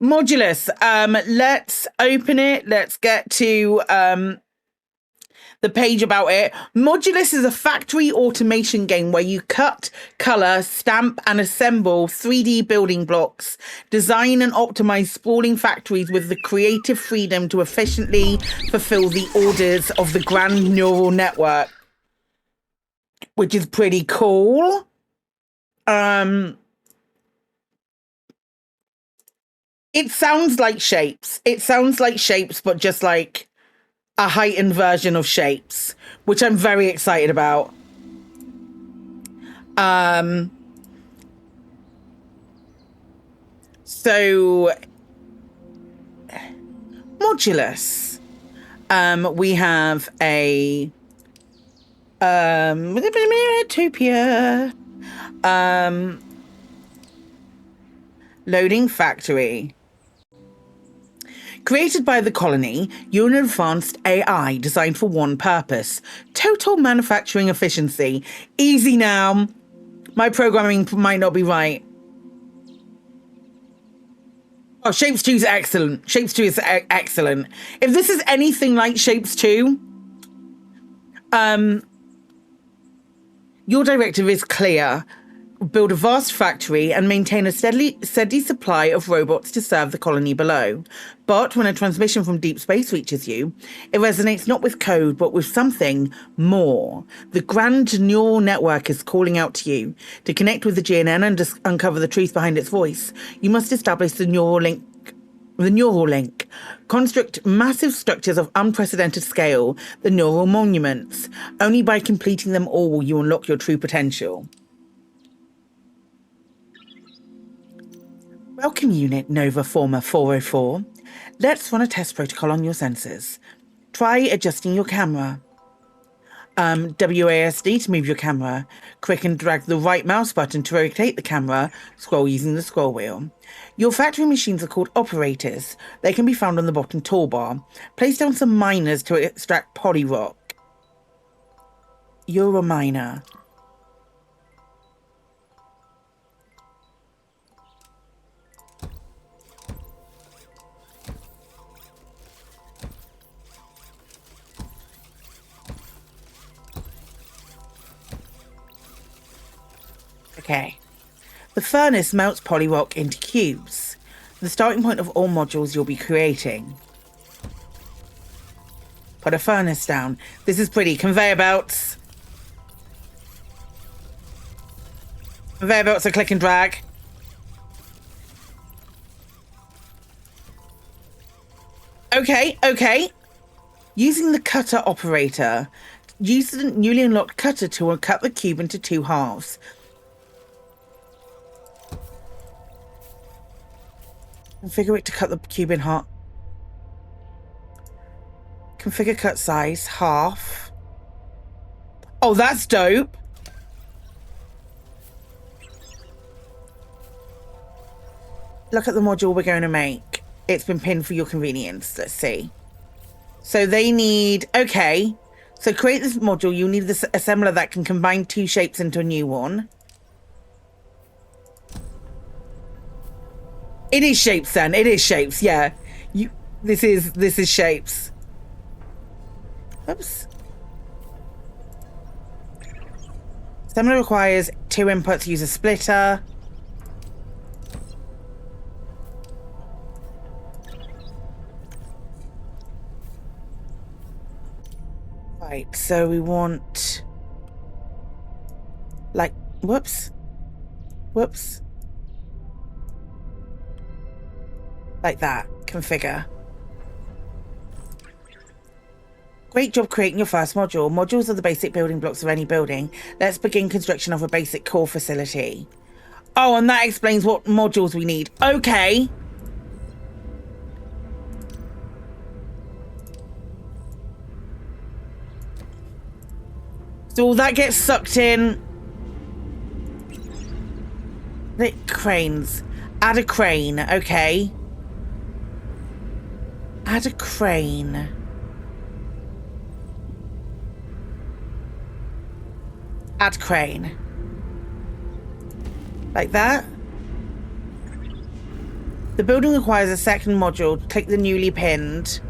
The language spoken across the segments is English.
Modulus. Let's open it. Let's get to the page about it. Modulus is a factory automation game where you cut, color, stamp, and assemble 3D building blocks. Design and optimize sprawling factories with the creative freedom to efficiently fulfill the orders of the grand neural network, which is pretty cool. It sounds like Shapes. It sounds like Shapes, but just like a heightened version of Shapes, which I'm very excited about. So Modulus. We have a Utopia. Loading factory. Created by the colony, you're an advanced AI designed for one purpose: total manufacturing efficiency. Easy now. My programming might not be right. Oh, Shapes 2 is excellent. Shapes 2 is excellent. If this is anything like Shapes 2, your directive is clear. Build a vast factory and maintain a steady supply of robots to serve the colony below. But when a transmission from deep space reaches you, it resonates not with code, but with something more. The grand neural network is calling out to you. To connect with the GNN and uncover the truth behind its voice, you must establish the neural link. Construct massive structures of unprecedented scale, the neural monuments. Only by completing them all will you unlock your true potential. Welcome, Unit Nova Former 404. Let's run a test protocol on your sensors. Try adjusting your camera. WASD to move your camera. Click and drag the right mouse button to rotate the camera. Scroll using the scroll wheel. Your factory machines are called operators. They can be found on the bottom toolbar. Place down some miners to extract polyrock. You're a miner. Okay. The furnace melts polyrock into cubes, the starting point of all modules you'll be creating. Put a furnace down. This is pretty. Conveyor belts. Conveyor belts are click and drag. Okay. Using the cutter operator, use the newly unlocked cutter tool and cut the cube into 2 halves. Configure it to cut the cube in half. Configure cut size, half. Oh, that's dope. Look at the module we're going to make. It's been pinned for your convenience. Let's see. So they need... Okay. So create this module. You need this assembler that can combine 2 shapes into a new one. It is Shapes then. It is Shapes, yeah. This is Shapes. Oops. Assembler requires 2 inputs. Use a splitter. Right, so we want... Like, whoops. Like that. Configure. Great job creating your first module. Modules are the basic building blocks of any building. Let's begin construction of a basic core facility. Oh, and that explains what modules we need. Okay. So all that gets sucked in. The cranes. Add a crane. Okay. Add a crane. Add crane. Like that. The building requires a second module. Click the newly pinned.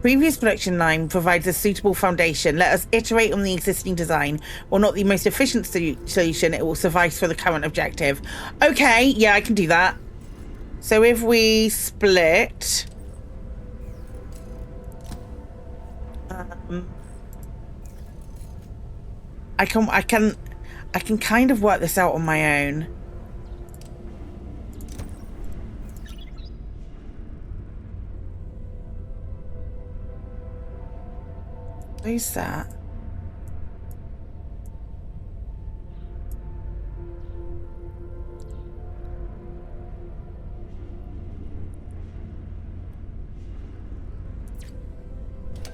Previous production line provides a suitable foundation. Let us iterate on the existing design. While not the most efficient solution, it will suffice for the current objective. Okay, yeah, I can do that. So if we split... I can kind of work this out on my own. Who's that?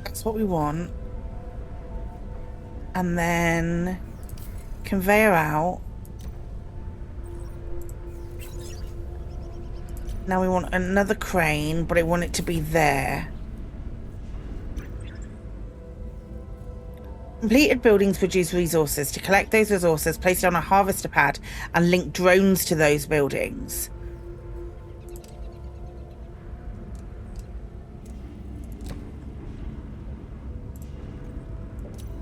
That's what we want. And then conveyor out. Now we want another crane, but I want it to be there. Completed buildings produce resources. To collect those resources, place it on a harvester pad and link drones to those buildings.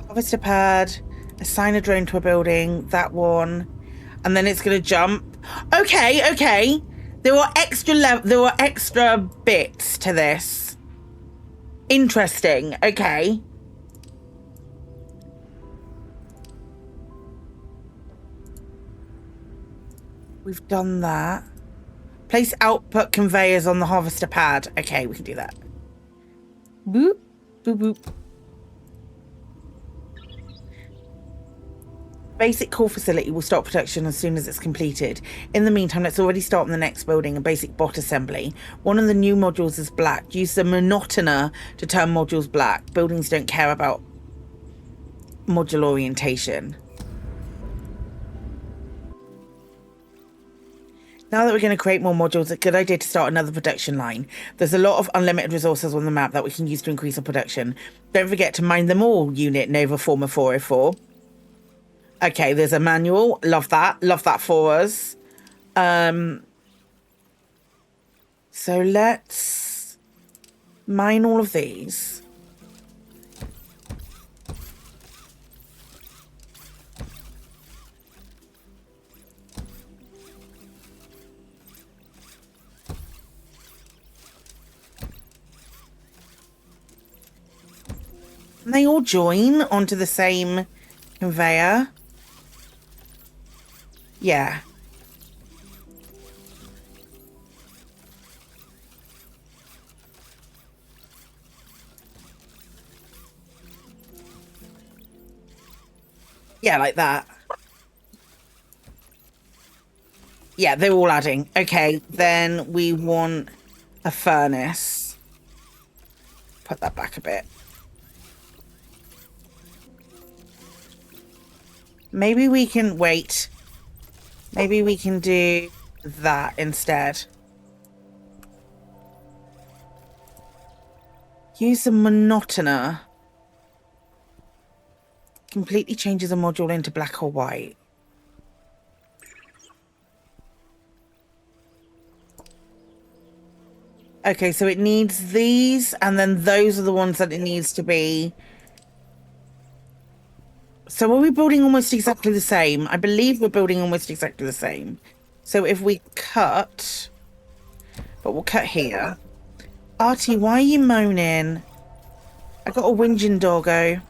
Harvester pad, assign a drone to a building, that one, and then it's going to jump. Okay. There are extra bits to this. Interesting. Okay. We've done that. Place output conveyors on the harvester pad. Okay, we can do that. Boop, boop, boop. Basic core facility will start production as soon as it's completed. In the meantime, let's already start on the next building, a basic bot assembly. One of the new modules is black. Use the monotoner to turn modules black. Buildings don't care about module orientation. Now that we're going to create more modules, it's a good idea to start another production line. There's a lot of unlimited resources on the map that we can use to increase our production. Don't forget to mine them all, Unit Nova Former 404. Okay, there's a manual. Love that. Love that for us. So let's mine all of these. And they all join onto the same conveyor. Yeah. Yeah, like that. Yeah, they're all adding. Okay, then we want a furnace. Put that back a bit. Maybe we can wait. Maybe we can do that instead. Use the monotoner. Completely changes a module into black or white. Okay, so it needs these, and then those are the ones that it needs to be. So are we building almost exactly the same? I believe we're building almost exactly the same. So if we cut, but we'll cut here. Artie, why are you moaning? I got a whinging doggo.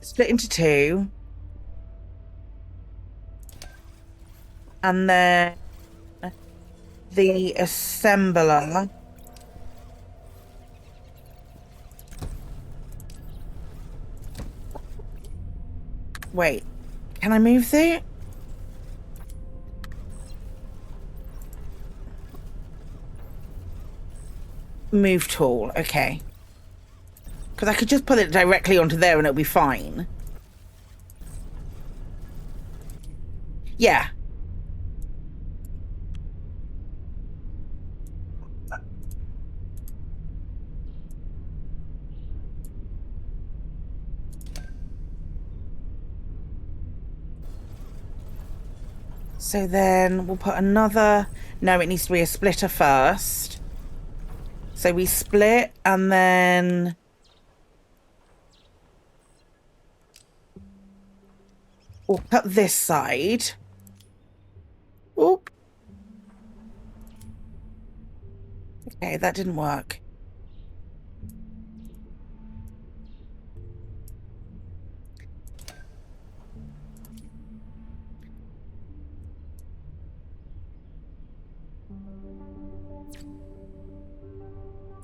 Split into two. And then the assembler. Wait, can I move there? Move tool, okay. Because I could just put it directly onto there and it'll be fine. Yeah. So then we'll put another... No, it needs to be a splitter first. So we split and then... we'll cut this side. Oop. Okay, that didn't work.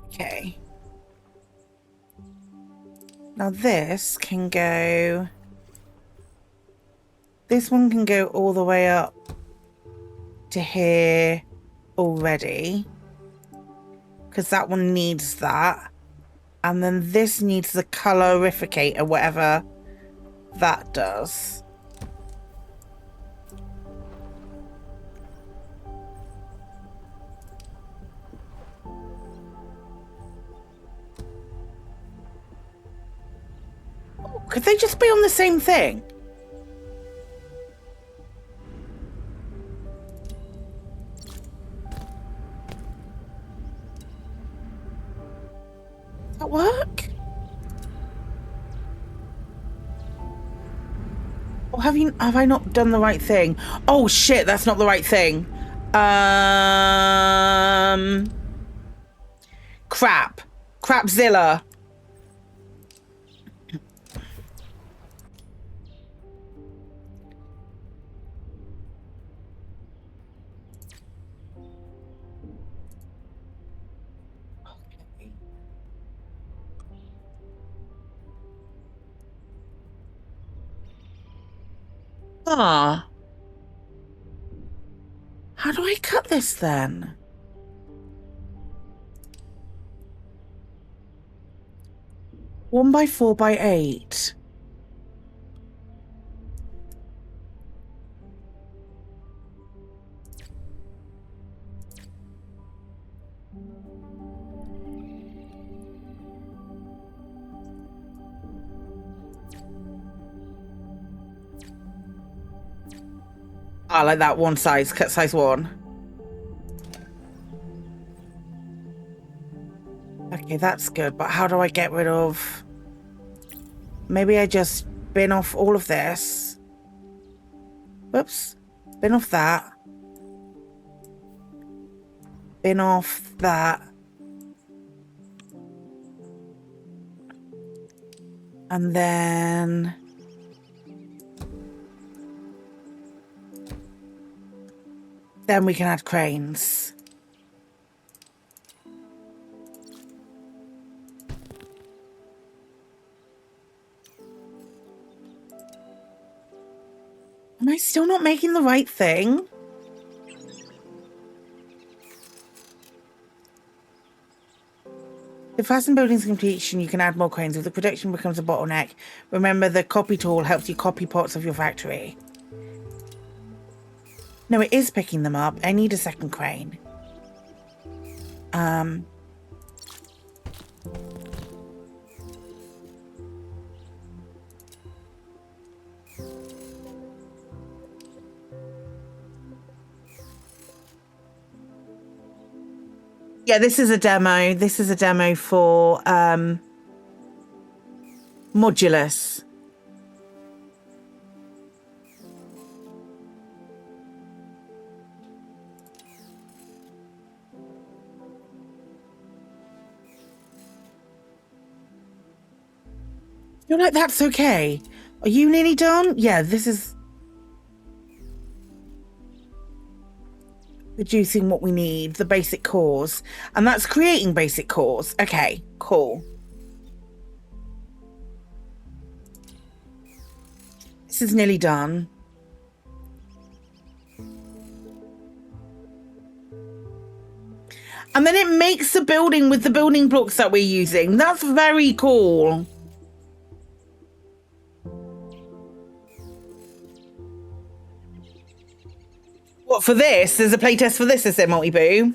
Okay. Now this can go... this one can go all the way up to here already. Because that one needs that. And then this needs the colorificator, whatever that does. Oh, could they just be on the same thing? Does that work? Or have I not done the right thing? Oh shit, that's not the right thing. Crapzilla. Ah. How do I cut this then? One by 4x8. I like that one size, cut size 1. Okay, that's good, but how do I get rid of... maybe I just bin off all of this. Whoops. Bin off that. Bin off that. And then... then we can add cranes. Am I still not making the right thing? To fasten buildings completion, you can add more cranes. If the production becomes a bottleneck, remember the copy tool helps you copy parts of your factory. No, it is picking them up. I need a second crane. Yeah, this is a demo. This is a demo for Modulus. You're like, that's okay. Are you nearly done? Yeah, this is producing what we need, the basic cores. And that's creating basic cores. Okay, cool. This is nearly done. And then it makes the building with the building blocks that we're using. That's very cool. What, for this? There's a playtest for this, is there, Multi-Boo?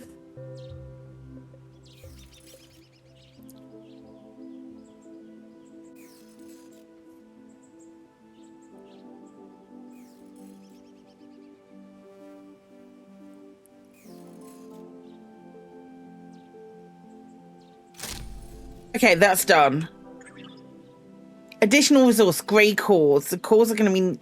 Okay, that's done. Additional resource, grey cores. The cores are going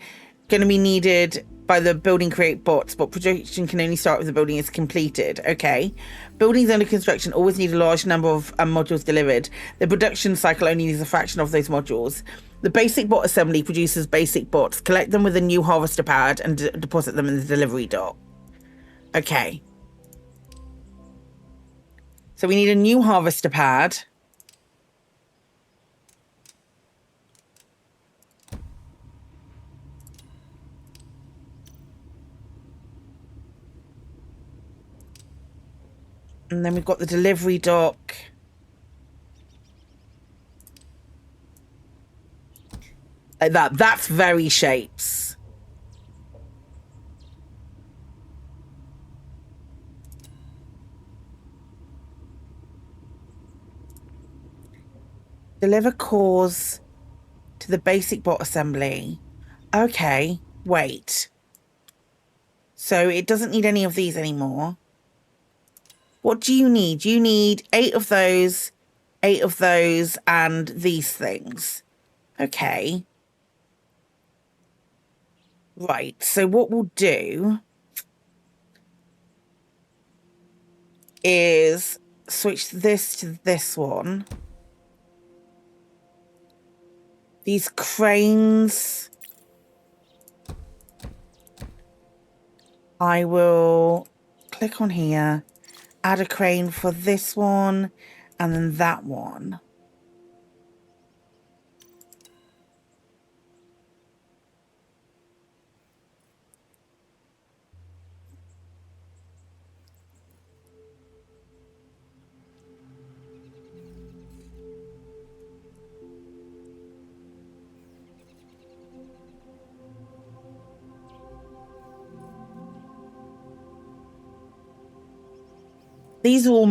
to be needed by the building create bots, but production can only start if the building is completed. Okay. Buildings under construction always need a large number of modules delivered. The production cycle only needs a fraction of those modules. The basic bot assembly produces basic bots. Collect them with a new harvester pad and deposit them in the delivery dock. Okay. So we need a new harvester pad. And then we've got the delivery dock. Like that. That's very shapes. Deliver cores to the basic bot assembly. Okay, wait. So it doesn't need any of these anymore. What do you need? You need 8 of those, and these things. Okay. Right, so what we'll do is switch this to this one. These cranes, I will click on here, add a crane for this one, and then that one. These are all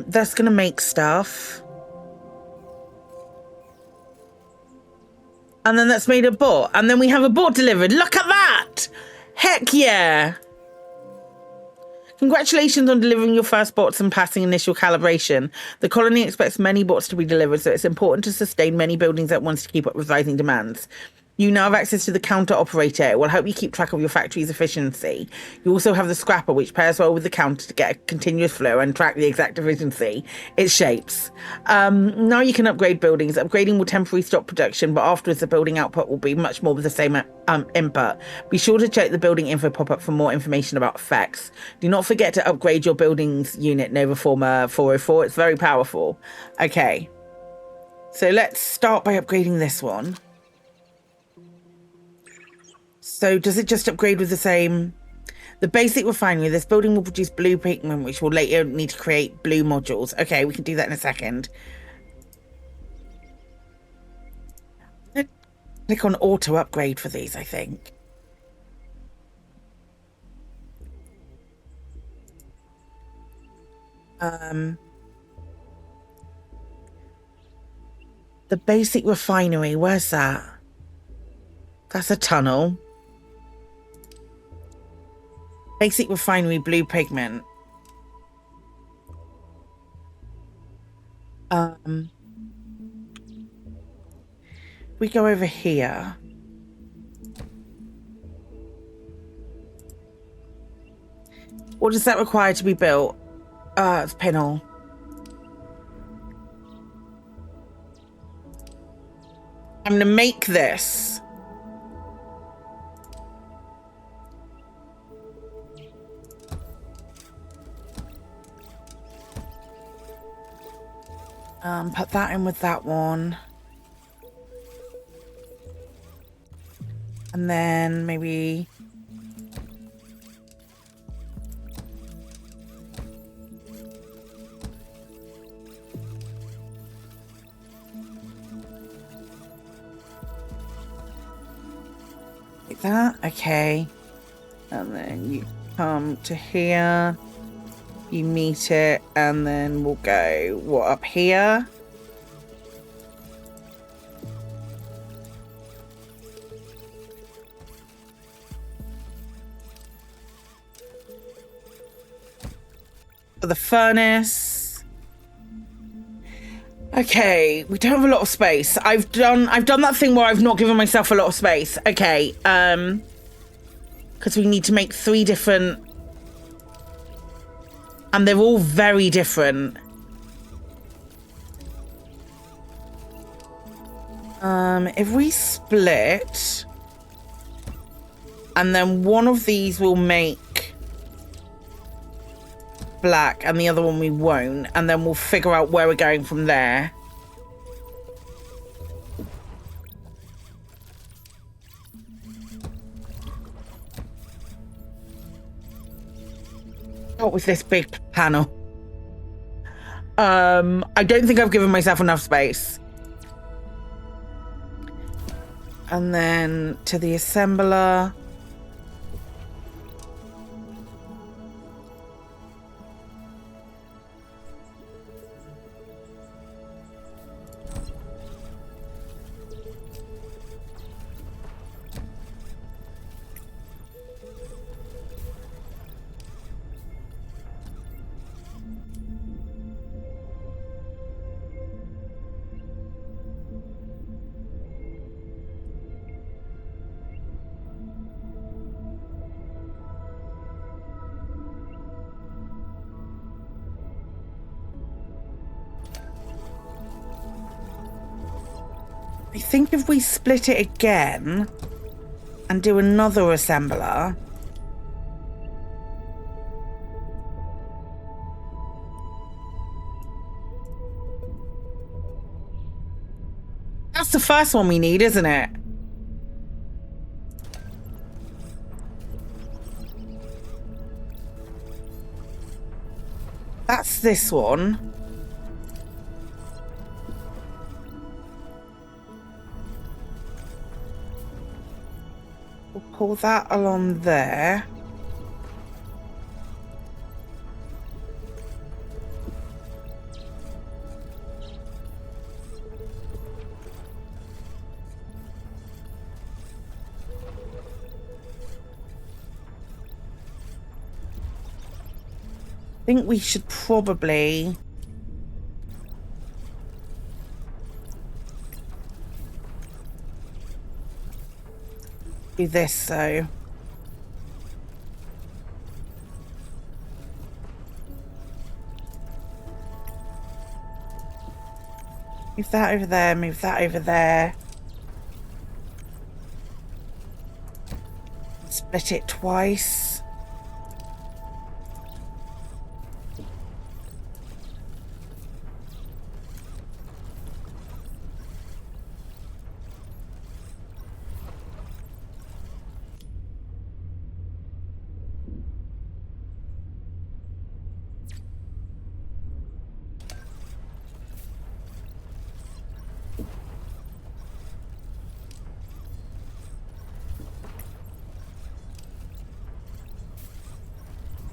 that's gonna make stuff. And then that's made a bot. And then we have a bot delivered. Look at that! Heck yeah! Congratulations on delivering your first bots and passing initial calibration. The colony expects many bots to be delivered, so it's important to sustain many buildings at once to keep up with rising demands. You now have access to the counter operator. It will help you keep track of your factory's efficiency. You also have the scrapper, which pairs well with the counter to get a continuous flow and track the exact efficiency. It shapes. Now you can upgrade buildings. Upgrading will temporarily stop production, but afterwards the building output will be much more with the same input. Be sure to check the building info pop-up for more information about effects. Do not forget to upgrade your buildings unit Nova Former 404. It's very powerful. Okay. So let's start by upgrading this one. So does it just upgrade with the same? The basic refinery. This building will produce blue pigment, which will later need to create blue modules. Okay, we can do that in a second. Click on auto upgrade for these, I think. The basic refinery, where's that? That's a tunnel. Basic refinery, blue pigment. We go over here. What does that require to be built? It's panel. I'm gonna make this. Put that in with that one. And then maybe... like that, okay. And then you come to here. You meet it, and then we'll go, what, up here? For the furnace. Okay, we don't have a lot of space. I've done that thing where I've not given myself a lot of space. Okay, because we need to make 3 different, and they're all very different. If we split, and then one of these will make black and the other one we won't, and then we'll figure out where we're going from there. What was this big panel? I don't think I've given myself enough space. And then to the assembler. I think if we split it again and do another assembler, that's the first one we need, isn't it? That's this one. We'll pull that along there. I think we should probably do this though. Move that over there, move that over there. Split it twice.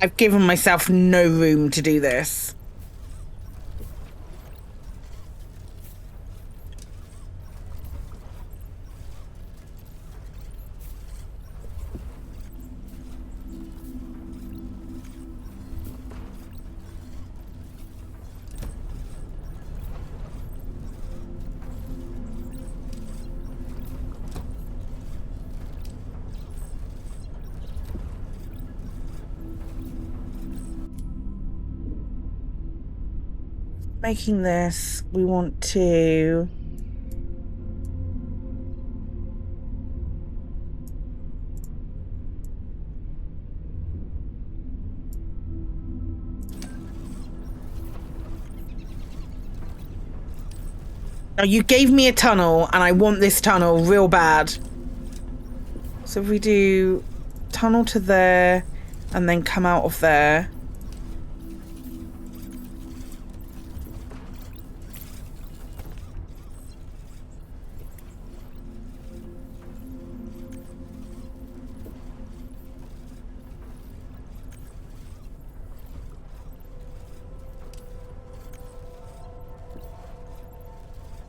I've given myself no room to do this. Making this, we want to now you gave me a tunnel and I want this tunnel real bad. So if we do tunnel to there and then come out of there.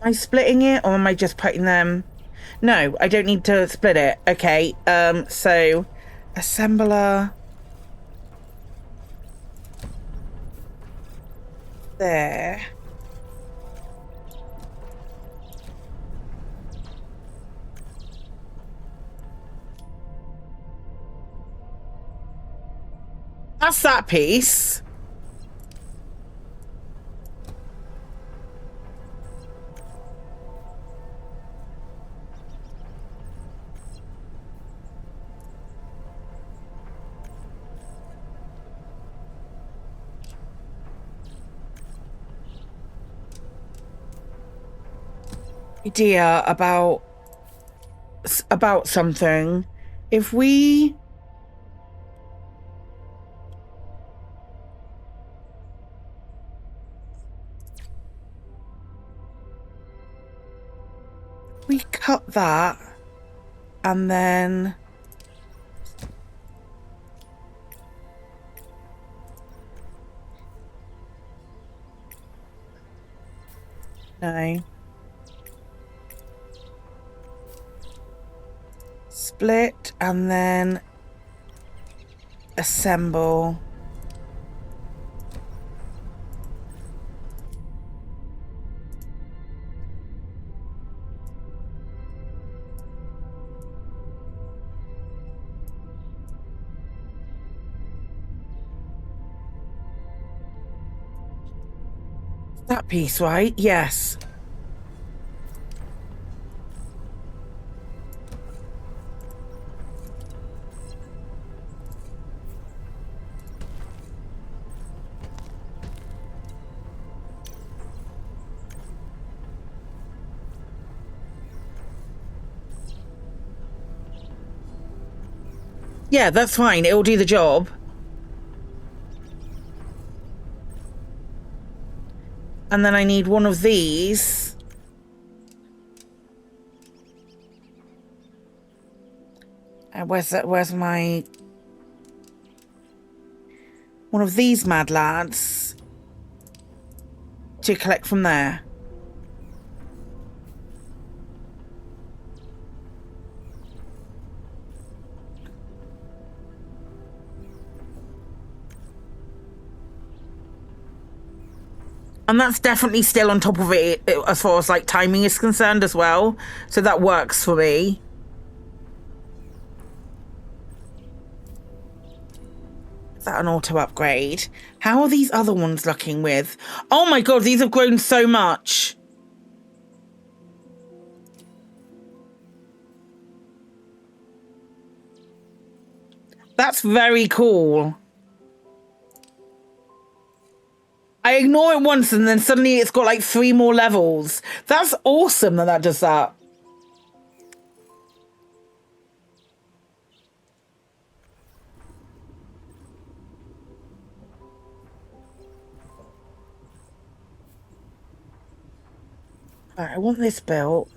Am I splitting it or am I just putting them? No, I don't need to split it. Okay, so assembler there. That's that piece. Idea about something. If we cut that and then no. Split and then assemble. That piece, right? Yes. Yeah, that's fine. It'll do the job. And then I need one of these. Where's my... One of these mad lads to collect from there. And that's definitely still on top of it as far as like timing is concerned as well. So that works for me. Is that an auto upgrade? How are these other ones looking with? Oh my God, these have grown so much. That's very cool. I ignore it once and then suddenly it's got like 3 more levels. That's awesome that does that. All right, I want this built.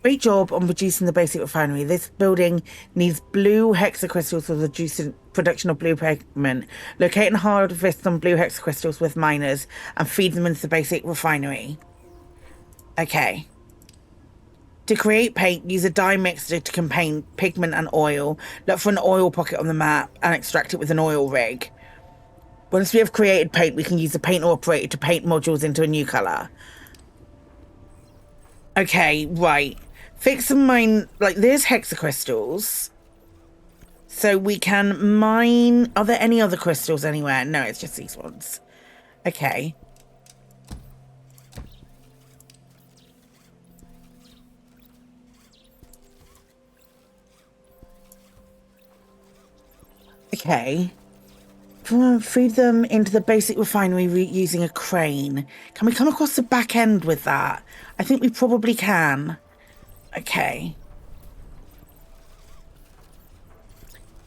Great job on producing the basic refinery. This building needs blue hexacrystals for the production of blue pigment. Locate and harvest some blue hexacrystals with miners and feed them into the basic refinery. Okay. To create paint, use a dye mixture to contain pigment and oil. Look for an oil pocket on the map and extract it with an oil rig. Once we have created paint, we can use the paint operator to paint modules into a new color. Okay, right. Fix some mine, like there's hexacrystals. So we can mine, are there any other crystals anywhere? No, it's just these ones. Okay. Okay. Feed them into the basic refinery using a crane. Can we come across the back end with that? I think we probably can. Okay.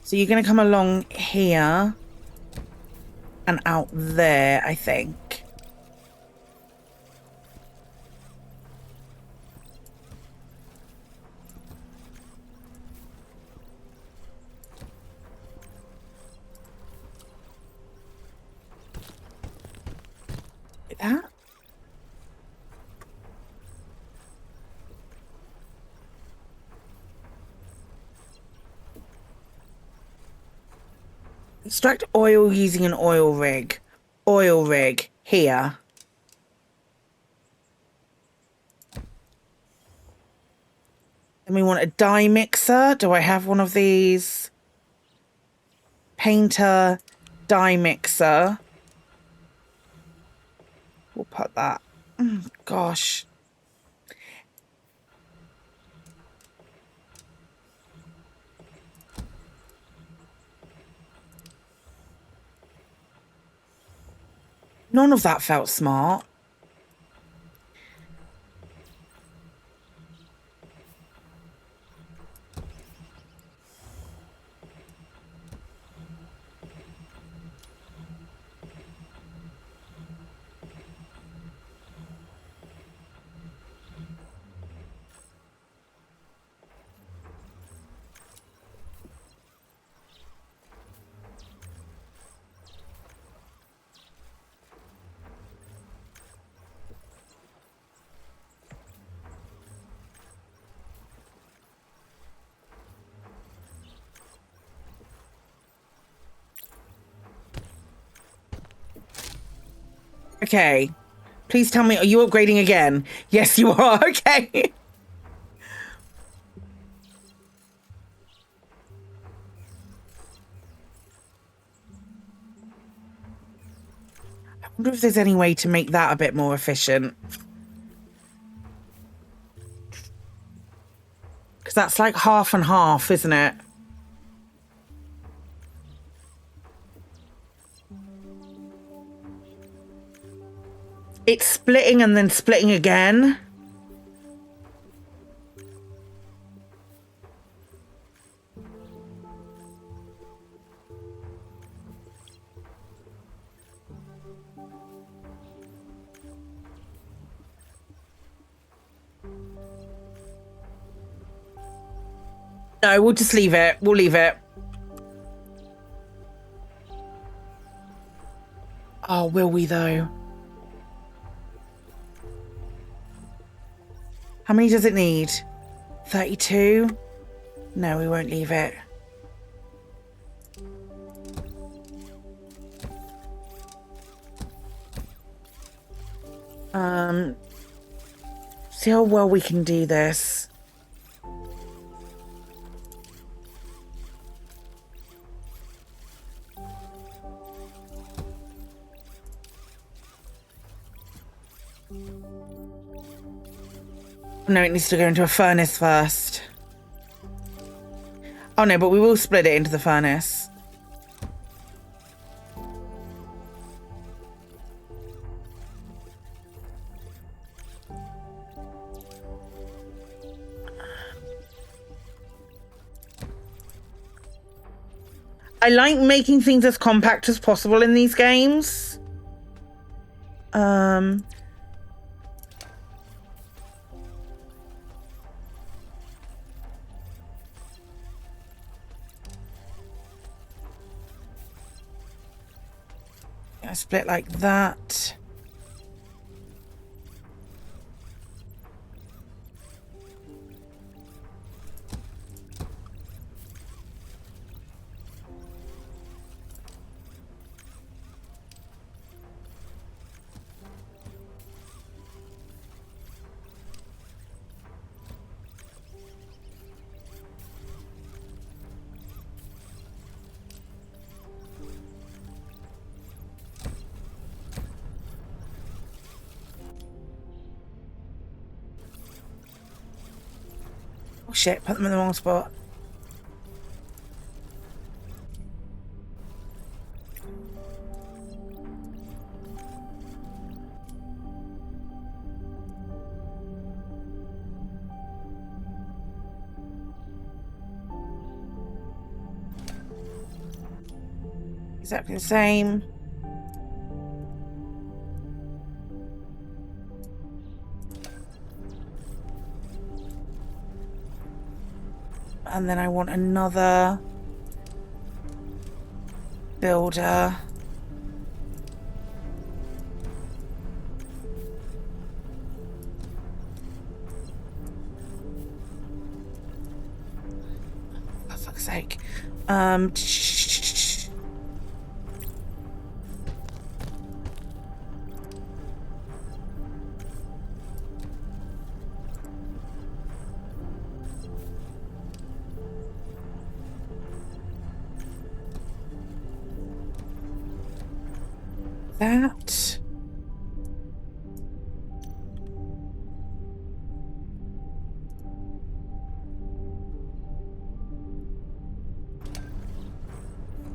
So you're going to come along here and out there, I think. Like that. Extract oil using an oil rig. Oil rig. Here. Then we want a dye mixer. Do I have one of these? Painter dye mixer. We'll put that. Gosh. None of that felt smart. Okay. Please tell me, are you upgrading again? Yes, you are. Okay. I wonder if there's any way to make that a bit more efficient. Because that's like half and half, isn't it? It's splitting and then splitting again. No, we'll just leave it. We'll leave it. Oh, will we though? How many does it need? 32? No, we won't leave it. See how well we can do this. No, it needs to go into a furnace first. Oh no, but we will split it into the furnace. I like making things as compact as possible in these games. I split like that. Oh shit, put them in the wrong spot. Exactly the same. And then I want another builder. For fuck's sake. that.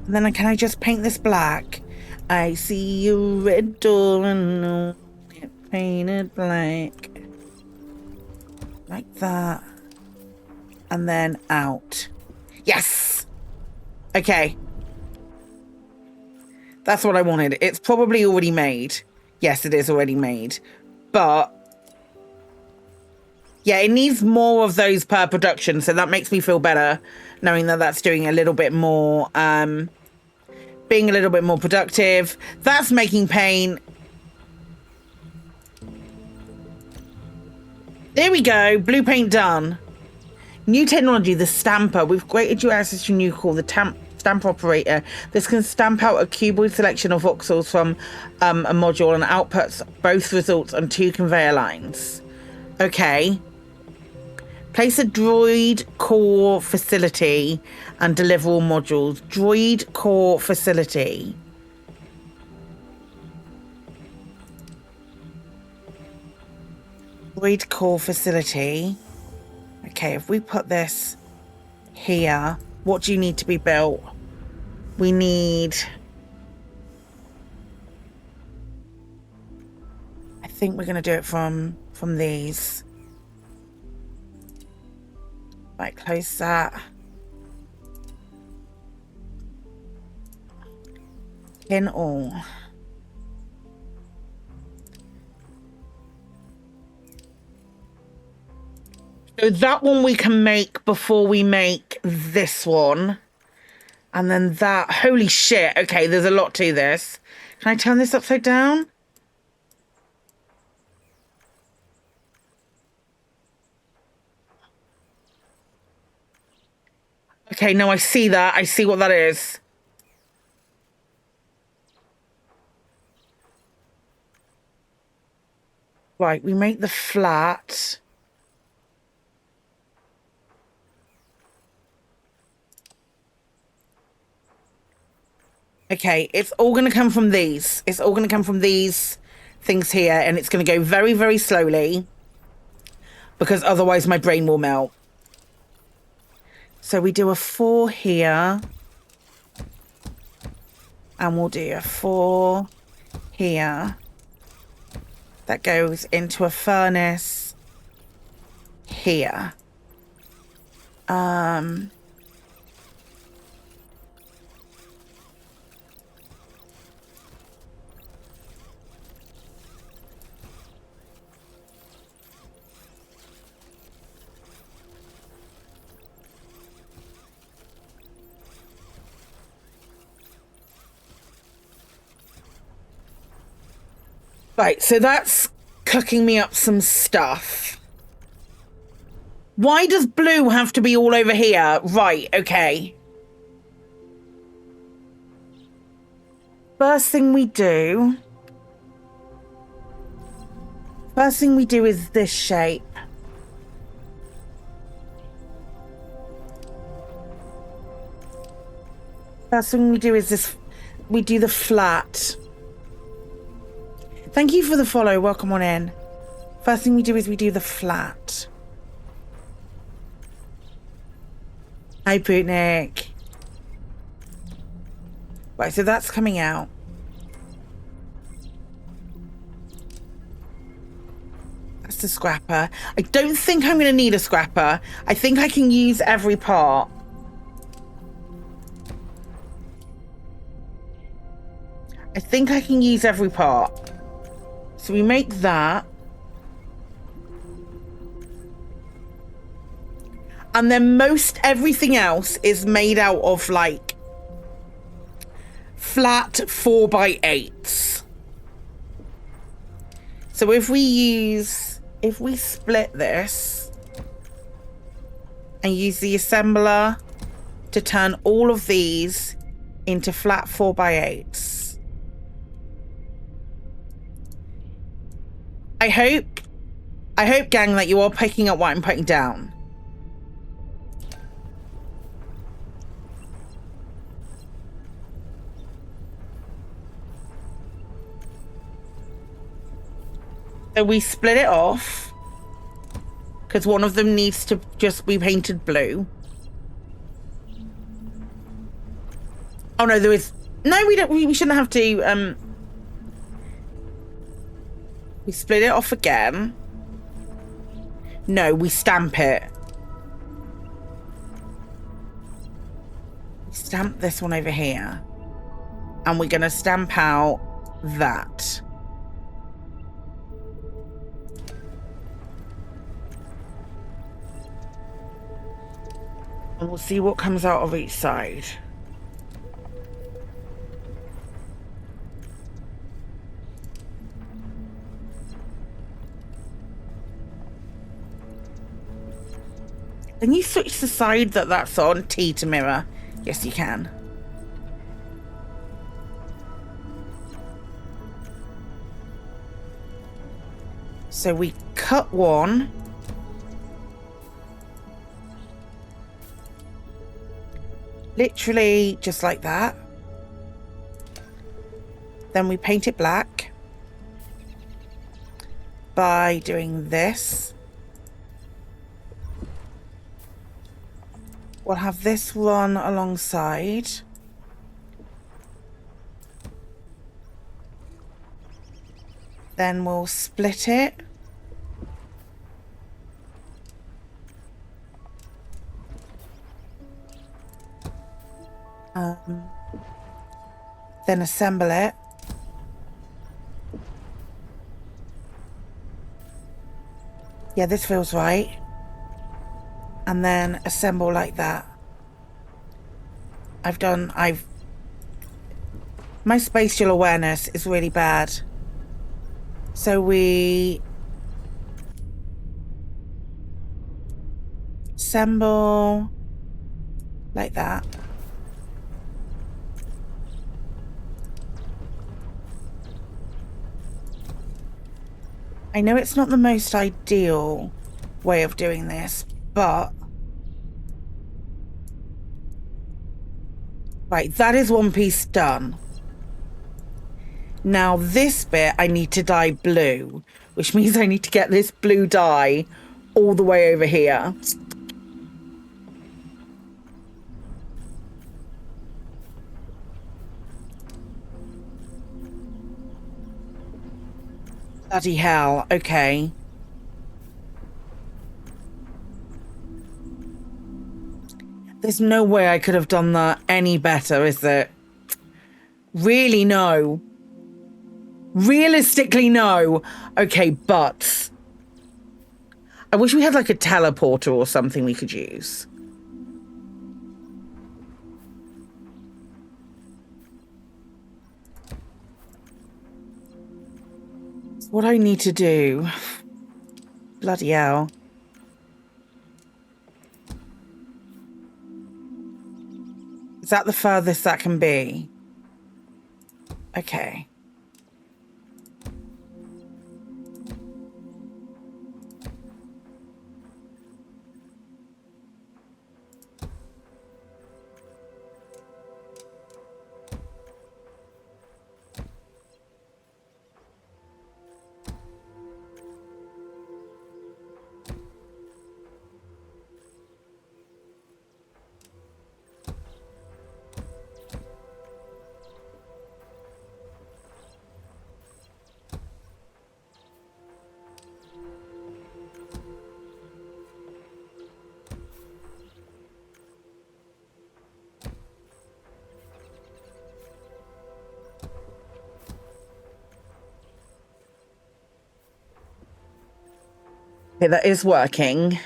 And then can I just paint this black? I see a red door and it painted black. Like that. And then out. Yes! Okay. That's what I wanted. It's probably already made. Yes, it is already made. But yeah, it needs more of those per production. So that makes me feel better knowing that that's doing a little bit more, being a little bit more productive. That's making paint. There we go. Blue paint done. New technology, the stamper. We've created you access to a new call, the stamp operator. This can stamp out a cuboid selection of voxels from a module and outputs both results on 2 conveyor lines. Okay. Place a droid core facility and deliver all modules. Droid core facility. Droid core facility. Okay, if we put this here, what do you need to be built? We need... I think we're going to do it from these. Right, close that. In all. So that one we can make before we make this one. And then that, holy shit. Okay, there's a lot to this. Can I turn this upside down? Okay, no, I see that. I see what that is. Right, we make the flat. Okay, it's all going to come from these. It's all going to come from these things here, and it's going to go very, very slowly because otherwise my brain will melt. So we do a 4 here, and we'll do a 4 here. That goes into a furnace here. Right, so that's cooking me up some stuff. Why does blue have to be all over here? Right, okay. First thing we do is this shape. First thing we do is this, we do the flat. Thank you for the follow. Welcome on in. First thing we do is we do the flat. Hi, Putnik. Right, so that's coming out. That's the scrapper. I don't think I'm going to need a scrapper. I think I can use every part. I think I can use every part. So we make that. And then most everything else is made out of like flat 4x8s. So if we split this and use the assembler to turn all of these into flat 4x8s. I hope, gang, that you are picking up what I'm putting down. So we split it off because one of them needs to just be painted blue. Oh no, there is no. We don't. We shouldn't have to. We split it off again. No, we stamp it. We stamp this one over here, and we're going to stamp out that. And we'll see what comes out of each side. Can you switch the side that's on? T to mirror. Yes, you can. So we cut one. Literally just like that. Then we paint it black by doing this. We'll have this run alongside. Then we'll split it. Then assemble it. Yeah, this feels right. And then assemble like that. My spatial awareness is really bad. So we assemble like that. I know it's not the most ideal way of doing this, but right, that is one piece done. Now this bit I need to dye blue, which means I need to get this blue dye all the way over here. Bloody hell, okay. There's no way I could have done that any better, is there? Really, no. Realistically, no. Okay, but I wish we had like a teleporter or something we could use. What I need to do. Bloody hell. Is that the furthest that can be? Okay. Okay, that is working.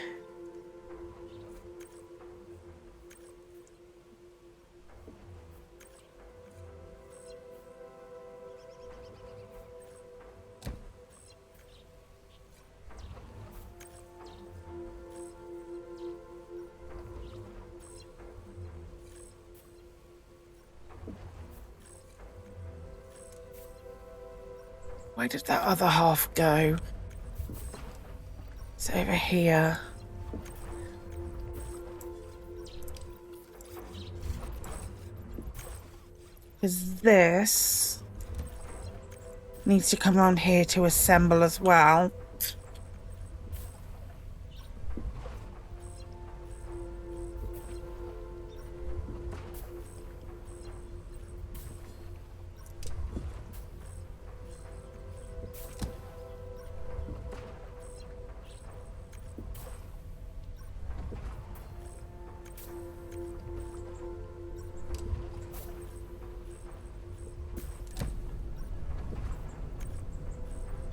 Where did that other half go? It's over here. Is this? needs to come around here to assemble as well.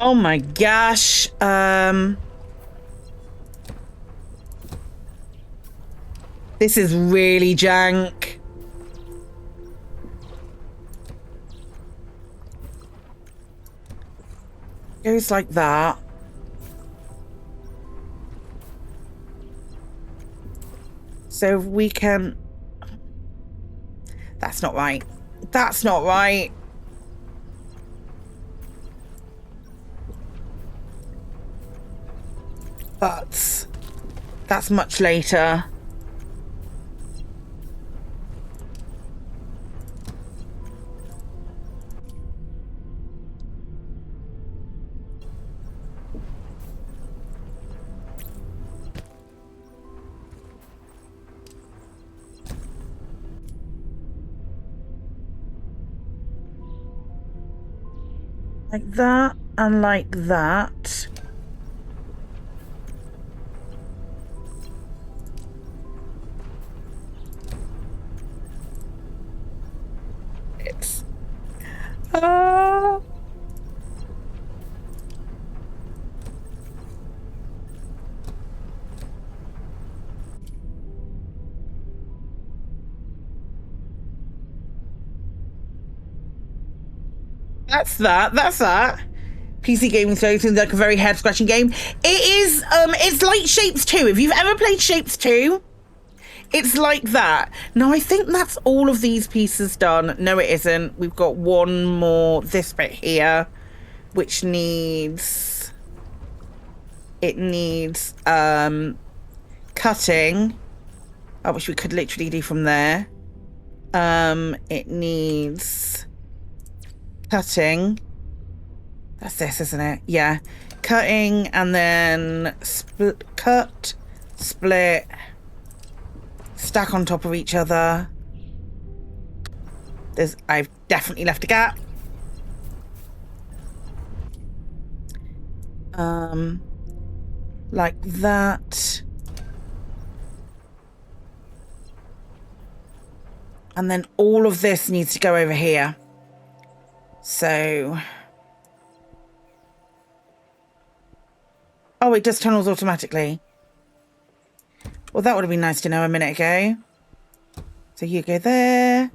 Oh my gosh. This is really jank. Goes like that. So we can... That's not right. That's not right. But that's much later. Like that and like that. It's... That's that. That's that. PC gaming seems like a very head scratching game. It is. It's like Shapes 2. If you've ever played Shapes 2, it's like that. Now I think that's all of these pieces done. No, it isn't. We've got one more. This bit here, which needs. It needs cutting, which we could literally do from there. It needs cutting. That's this, isn't it? Yeah. Cutting and then cut, split, stack on top of each other. I've definitely left a gap. Like that. And then all of this needs to go over here. So... Oh, it does tunnels automatically. Well, that would have been nice to know a minute ago. So you go there.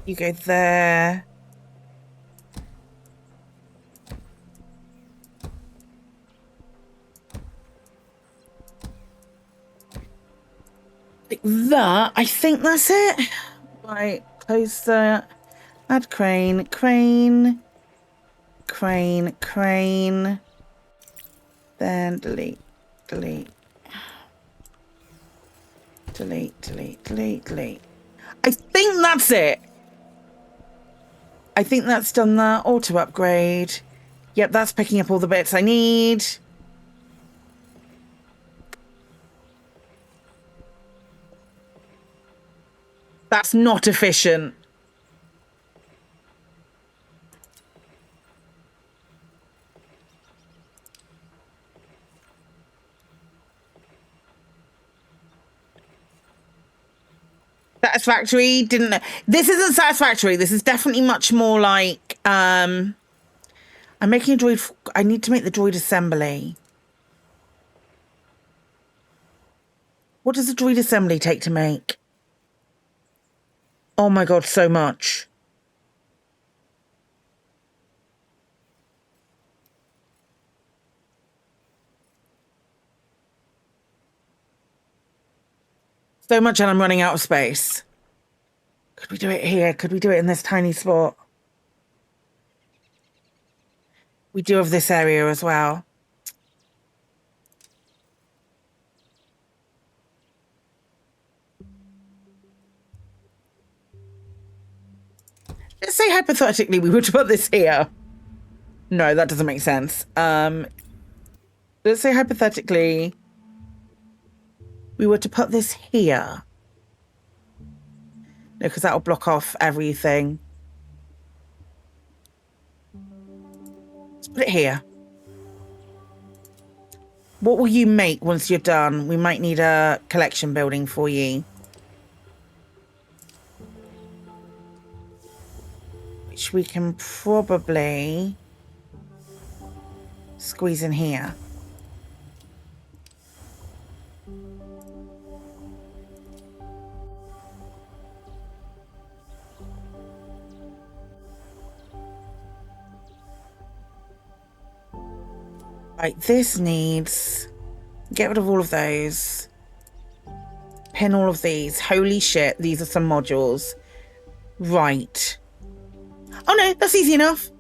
You go there. Like that. I think that's it. Right, close that. Add crane, crane, crane, crane. Then delete, delete. Delete, delete, delete, delete. I think that's it. I think that's done that. Auto upgrade. Yep, that's picking up all the bits I need. That's not efficient. Satisfactory. Didn't... This isn't satisfactory. This is definitely much more like... I'm making a droid... I need to make the droid assembly. What does the droid assembly take to make? Oh my god, so much. So much, and I'm running out of space. Could we do it here? Could we do it in this tiny spot? We do have this area as well. hypothetically we were to put this here. No, that doesn't make sense. Let's say hypothetically we were to put this here. No, because that'll block off everything. Let's put it here. What will you make once you're done? We might need a collection building for you. Which we can probably squeeze in here. Right, this needs... Get rid of all of those. Pin all of these. Holy shit, these are some modules. Right. Oh no, that's easy enough.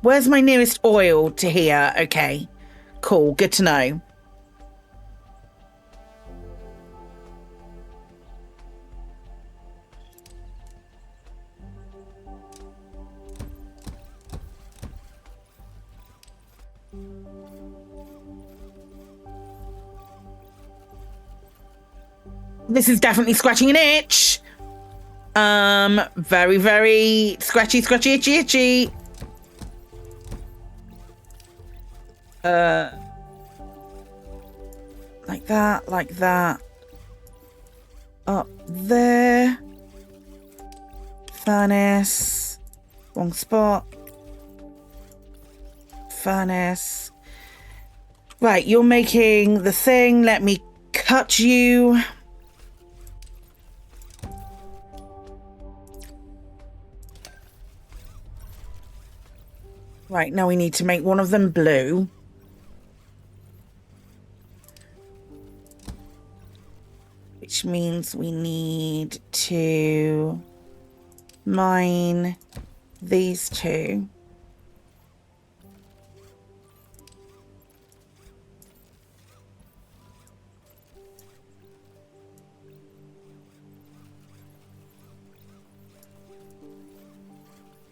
Where's my nearest oil to here? Okay, cool, good to know. This is definitely scratching an itch. Very, very scratchy, scratchy, itchy, itchy. Like that, like that. Up there. Furnace. Wrong spot. Furnace. Right, you're making the thing. Let me cut you. Right, now we need to make one of them blue. Which means we need to mine these two.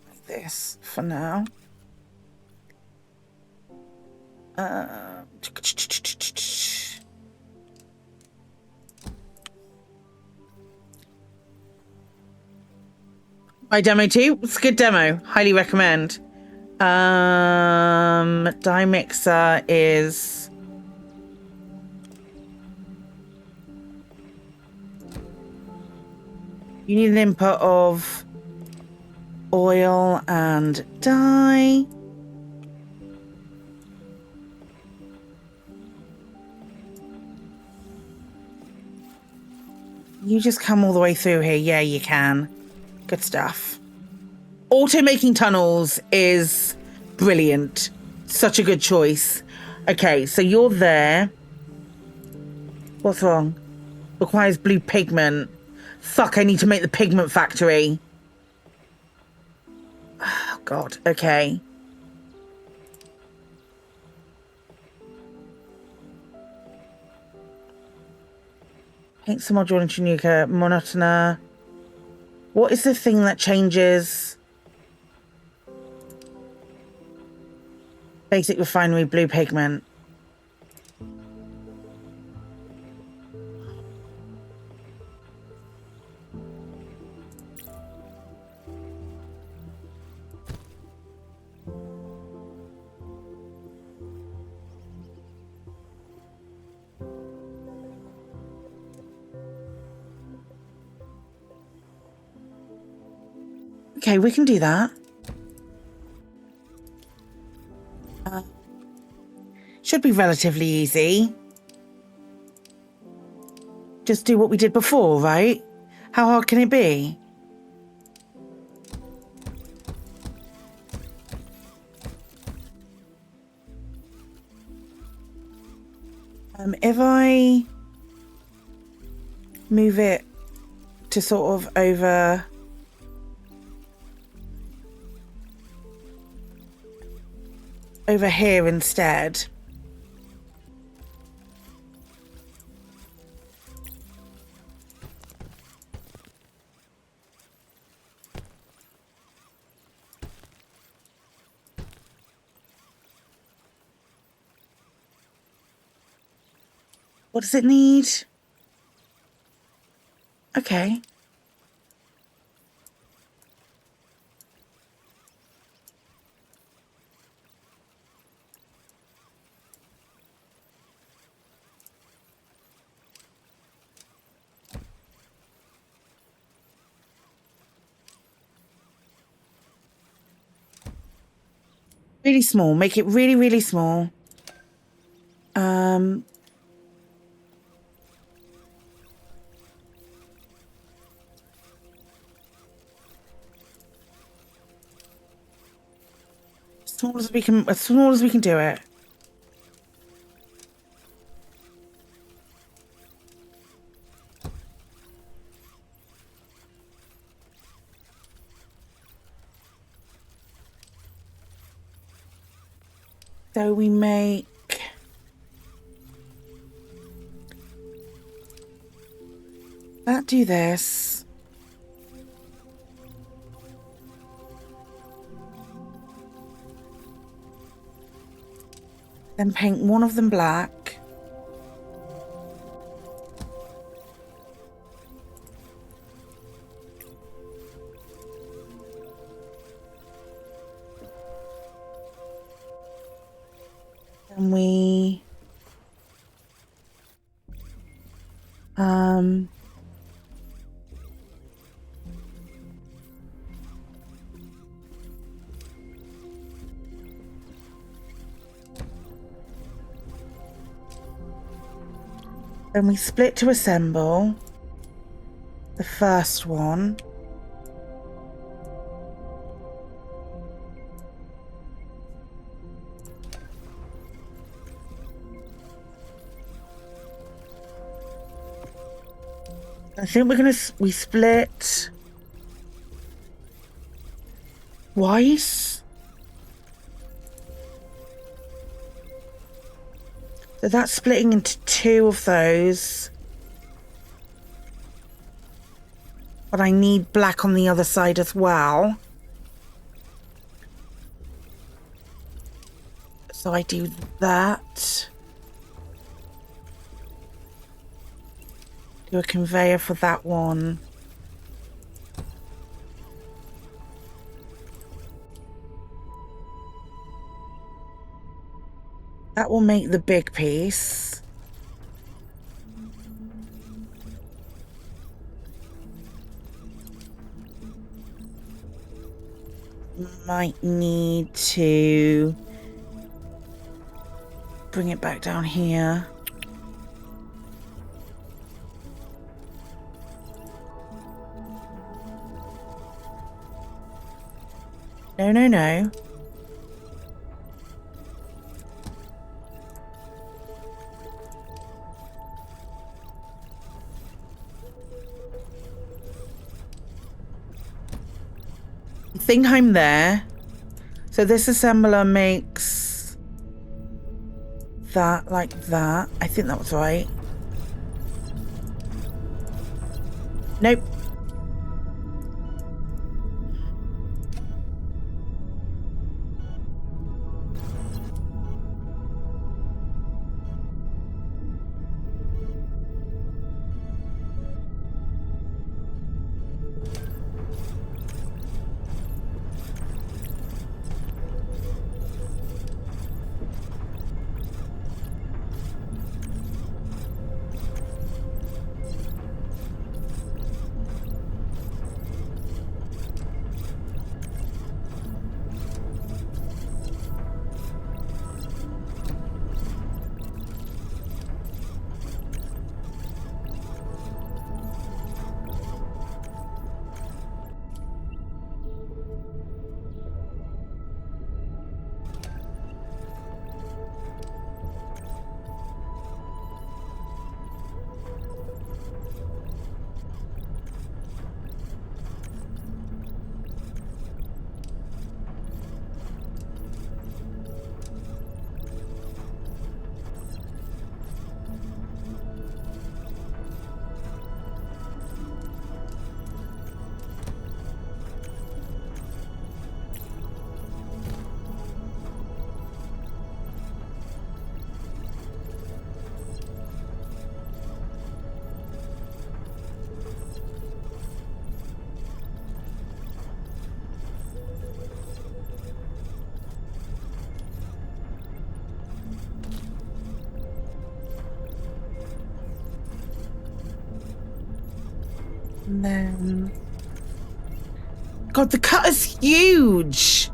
Like this for now. My demo too. It's a good demo. Highly recommend. Dye mixer is you need an input of oil and dye. You just come all the way through here. Yeah, you can. Good stuff. Auto-making tunnels is brilliant. Such a good choice. Okay, so you're there. What's wrong? Requires blue pigment. Fuck, I need to make the pigment factory. Oh, God. Okay. Paints the module into Nuka. Monotoner. What is the thing that changes? Basic refinery blue pigment. Okay, we can do that. Should be relatively easy. Just do what we did before, right? How hard can it be? If I move it to sort of over here instead. What does it need? Okay. Really small. Make it really, really small. As small as we can do it. So we make that, do this. Then paint one of them black. And we then we split to assemble the first one. I think we split twice. So that's splitting into two of those. But I need black on the other side as well. So I do that. Do a conveyor for that one. That will make the big piece. Might need to bring it back down here. No, no, no. I think I'm there. So this assembler makes that like that. I think that was right. Nope. And then... God, the cutter's huge!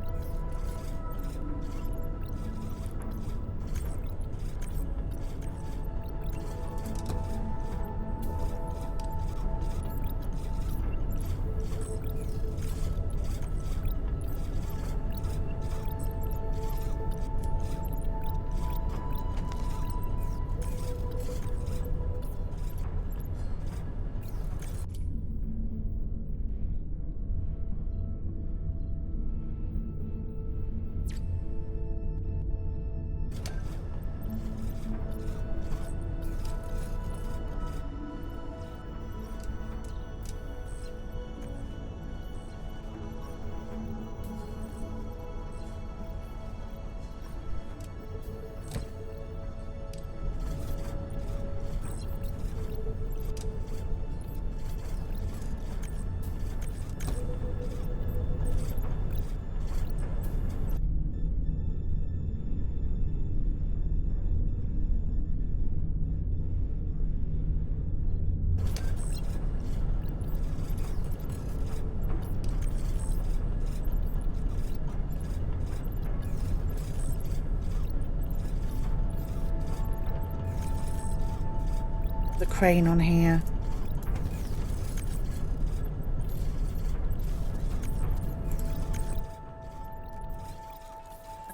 The crane on here.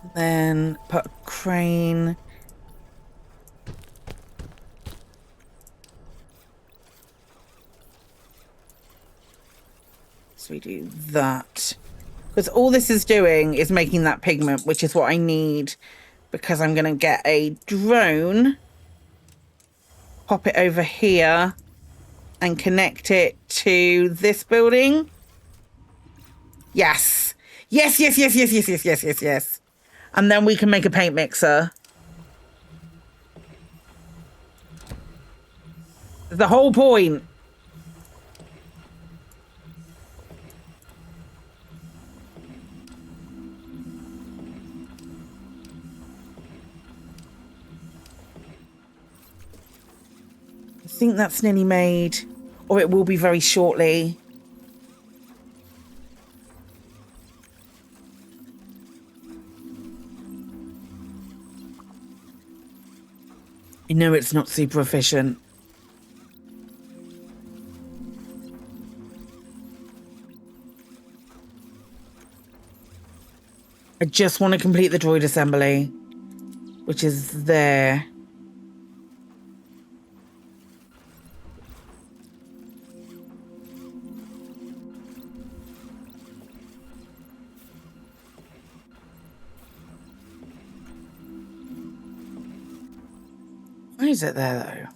And then put a crane. So we do that. Because all this is doing is making that pigment, which is what I need. Because I'm going to get a drone. Pop it over here and connect it to this building. Yes. Yes, yes, yes, yes, yes, yes, yes, yes, yes. And then we can make a paint mixer. The whole point. I think that's nearly made, or it will be very shortly. You know it's not super efficient. I just want to complete the droid assembly, which is there. Why is it there, though?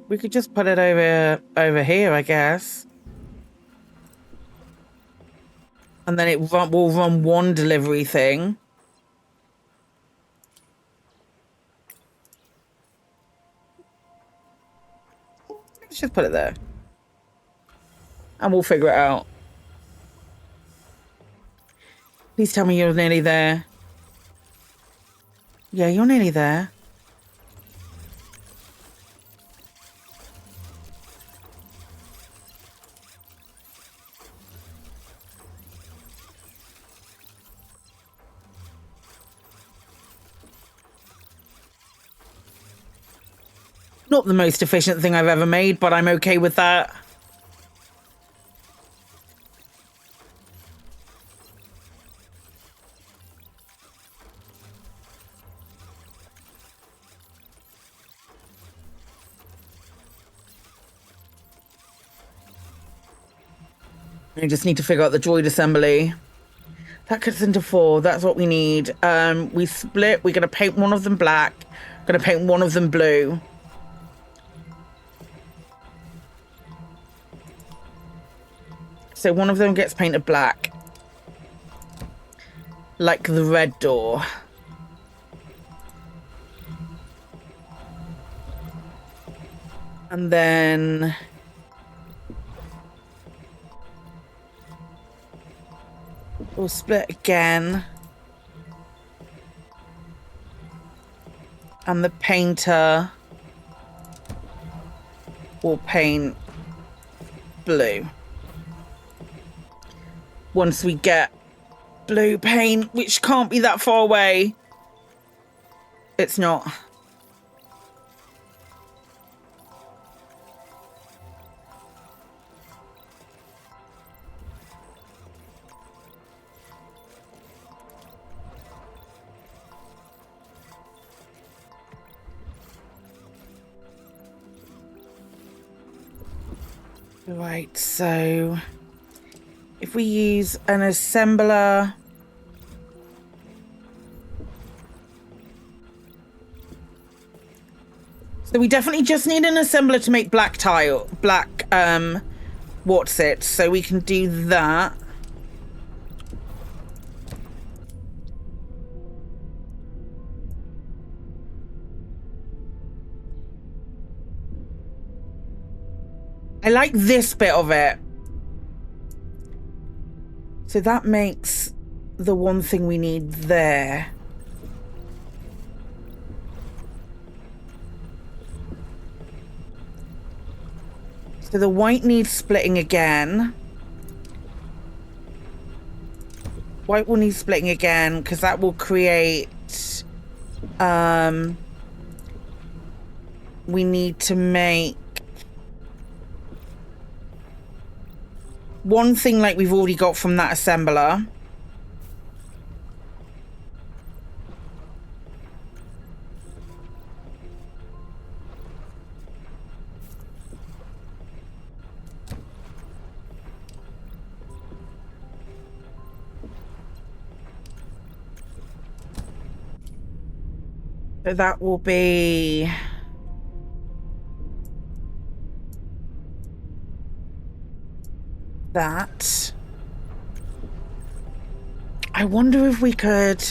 We could just put it over here, I guess. And then will run one delivery thing. Let's just put it there. And we'll figure it out. Please tell me you're nearly there. Yeah, you're nearly there. Not the most efficient thing I've ever made, but I'm okay with that. I just need to figure out the droid assembly. That cuts into 4. That's what we need. We split. We're going to paint one of them black. Going to paint one of them blue. So one of them gets painted black. Like the red door. And then... we'll split again. And the painter will paint blue. Once we get blue paint, which can't be that far away. It's not. Right, so if we use an assembler, so we definitely just need an assembler to make black tile, what's it, so we can do that. I like this bit of it. So that makes the one thing we need there. So the white needs splitting again. White will need splitting again because that will create... we need to make one thing like we've already got from that assembler. So that will be... that. I wonder if we could...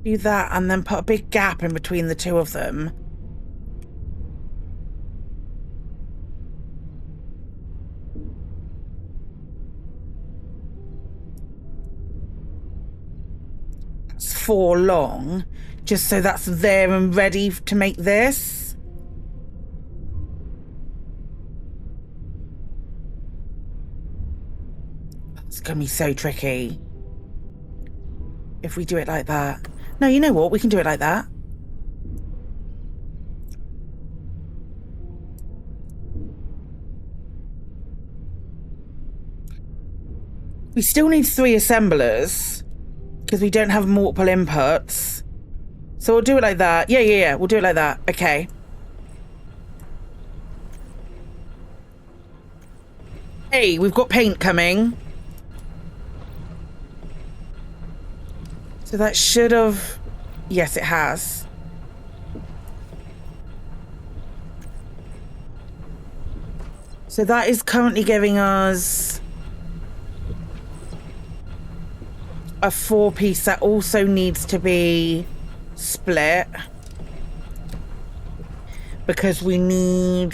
do that and then put a big gap in between the two of them. That's 4 long, just so that's there and ready to make this. It's gonna be so tricky if we do it like that. No, you know what? We can do it like that. We still need 3 assemblers because we don't have multiple inputs. So we'll do it like that. Yeah. We'll do it like that. Okay. Hey, we've got paint coming. So that should have... Yes, it has. So that is currently giving us a 4-piece that also needs to be split. Because we need...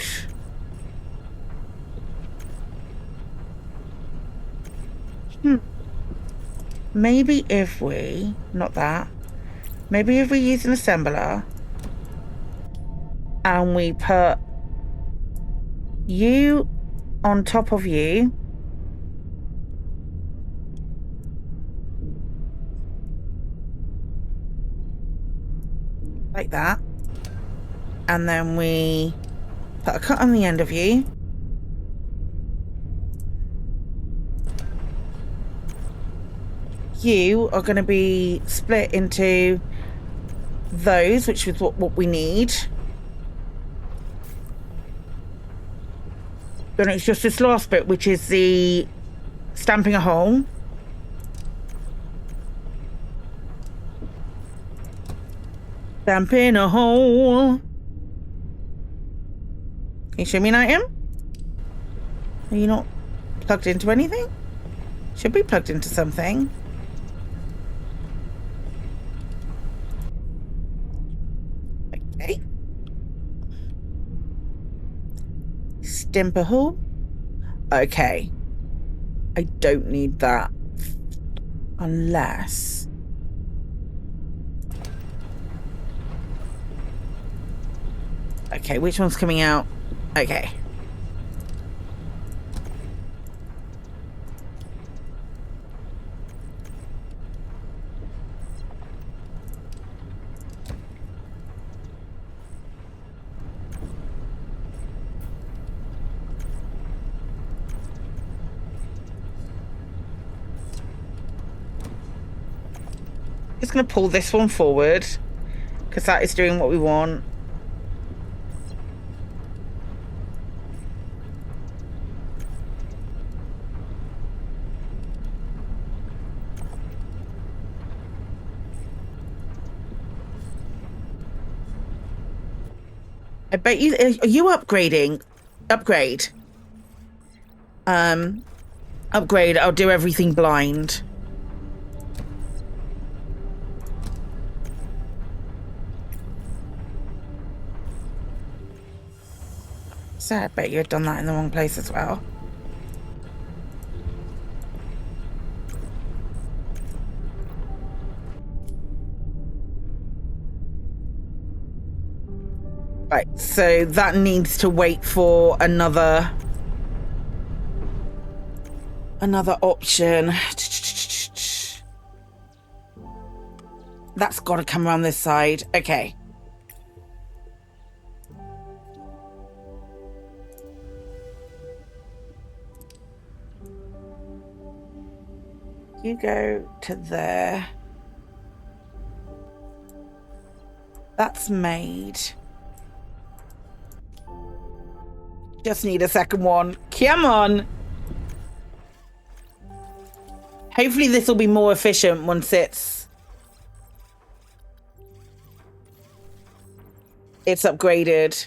Maybe if we... Not that. Maybe if we use an assembler and we put you on top of you. Like that. And then we put a cut on the end of you. You are going to be split into those, which is what we need. Then it's just this last bit, which is the stamping a hole. Stamp in a hole. Can you show me an item? Are you not plugged into anything? Should be plugged into something. Okay. Stimper hole. Okay. I don't need that. Unless... Okay, which one's coming out? Okay. Just going to pull this one forward because that is doing what we want. I bet you... Are you upgrading? Upgrade. Upgrade. I'll do everything blind. So I bet you had done that in the wrong place as well. Right, so that needs to wait for another option. That's got to come around this side. Okay. You go to there. That's made. Just need a second one. Come on. Hopefully this will be more efficient once it's upgraded.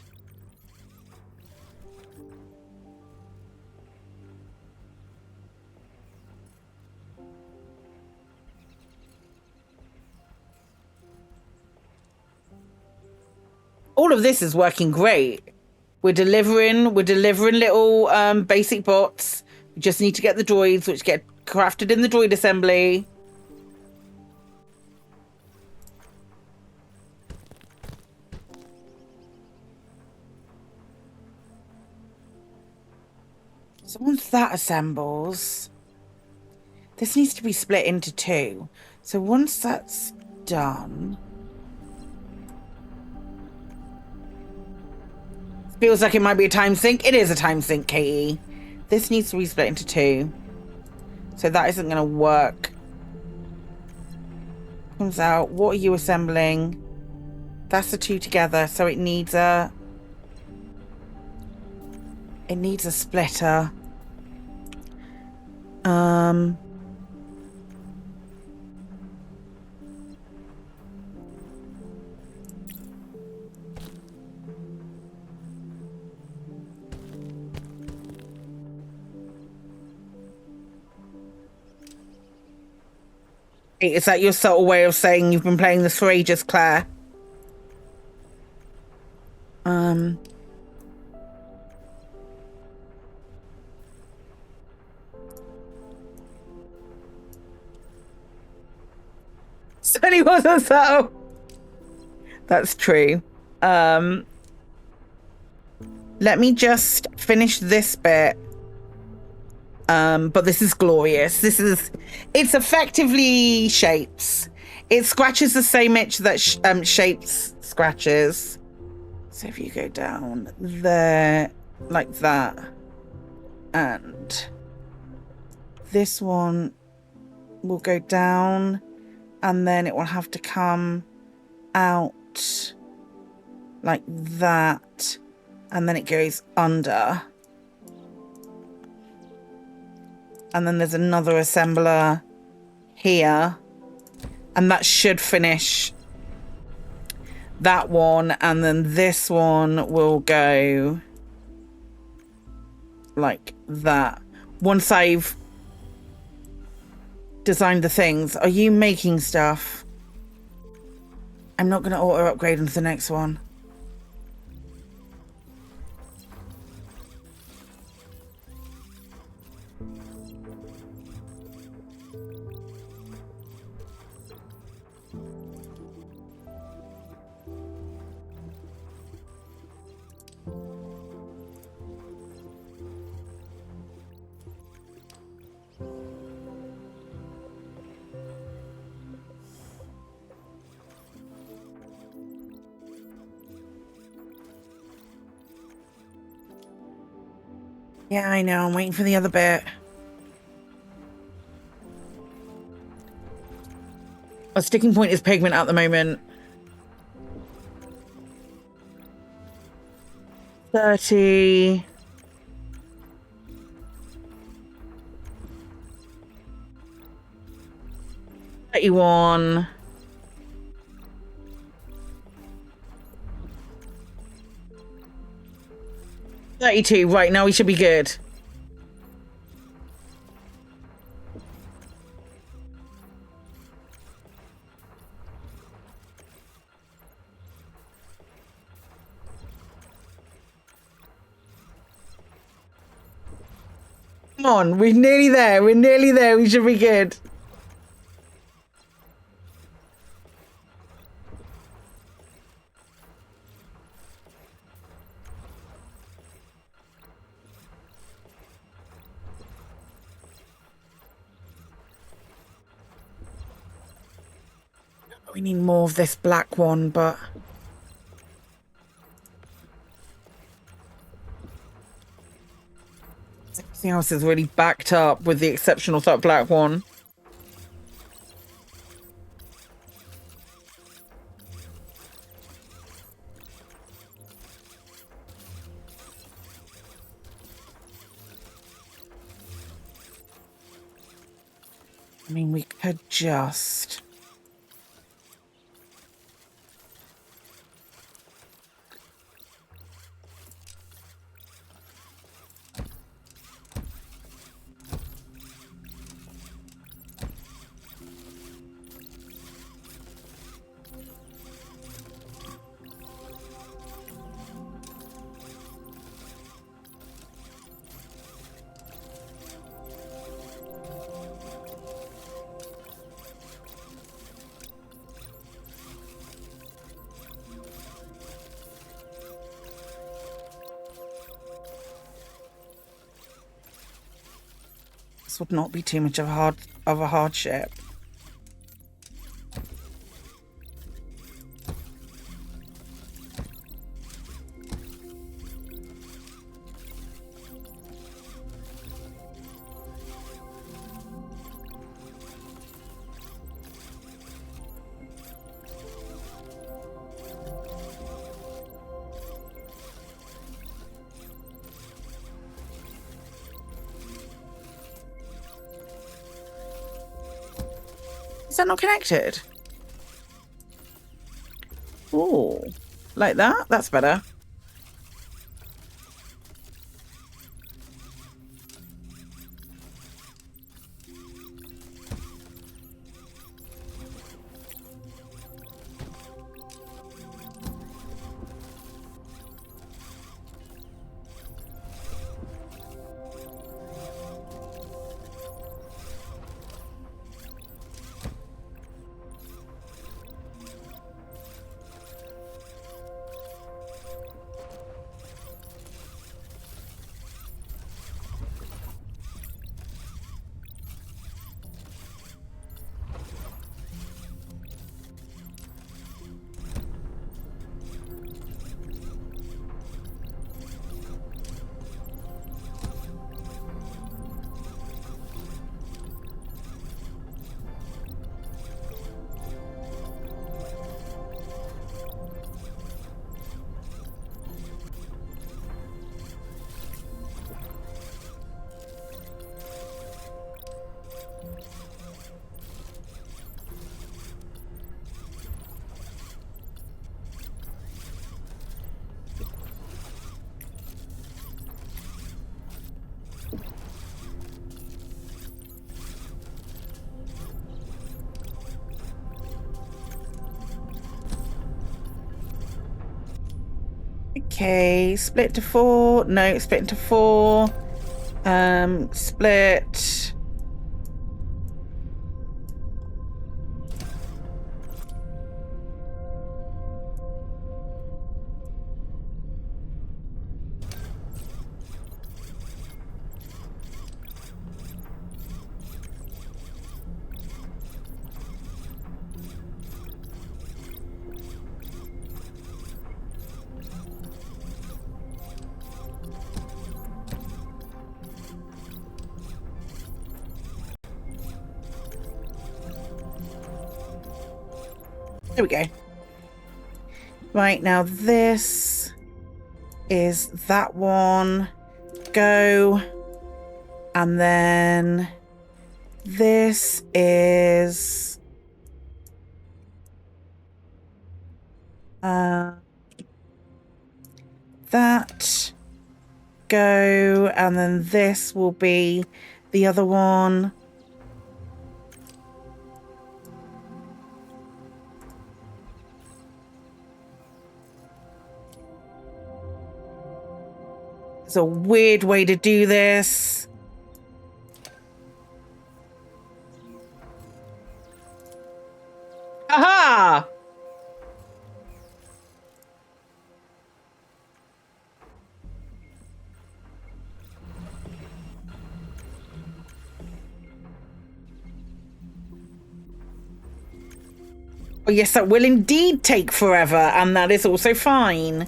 All of this is working great. We're delivering little basic bots. We just need to get the droids, which get crafted in the droid assembly. So once that assembles, this needs to be split into two. So once that's done... Feels like it might be a time sink. It is a time sink, Katie. This needs to be split into two. So that isn't going to work. Comes out. What are you assembling? That's the two together. So it needs a... It needs a splitter. Is that your subtle way of saying you've been playing this for ages, Claire? Certainly wasn't subtle. That's true. Let me just finish this bit. But this is glorious. It's effectively shapes. It scratches the same itch that shapes scratches. So if you go down there like that, and this one will go down, and then it will have to come out like that, and then it goes under. And then there's another assembler here. And that should finish that one, and then this one will go like that. Once I've designed the things. Are you making stuff? I'm not going to auto upgrade into the next one. Yeah, I know. I'm waiting for the other bit. Our sticking point is pigment at the moment. 30. $31. 32. Right, now we should be good. Come on, we're nearly there. We're nearly there. We should be good. We need more of this black one, but... everything else is really backed up with the exception of that black one. I mean, we could just... this would not be too much of a hardship. Is that not connected? Oh, like that? That's better. Okay, split to 4. No, split into 4. Split. There we go. Right, now this is that one. Go. And then this is that. Go. And then this will be the other one. It's a weird way to do this. Aha! Oh yes, that will indeed take forever, and that is also fine.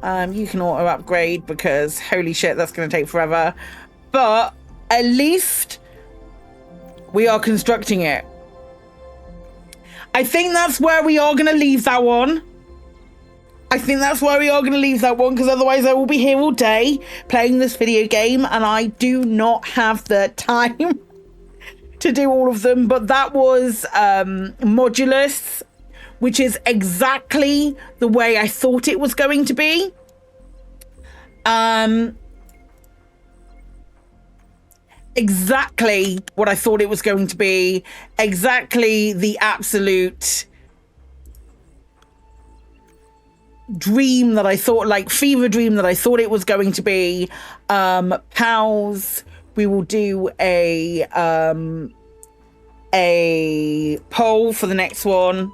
You can auto upgrade because holy shit, that's going to take forever. But at least we are constructing it. I think that's where we are going to leave that one. I think that's where we are going to leave that one, because otherwise I will be here all day playing this video game and I do not have the time to do all of them. But that was Modulus, which is exactly the way I thought it was going to be. Exactly what I thought it was going to be. Exactly the absolute dream that I thought, like fever dream that I thought it was going to be. Pals, we will do a poll for the next one.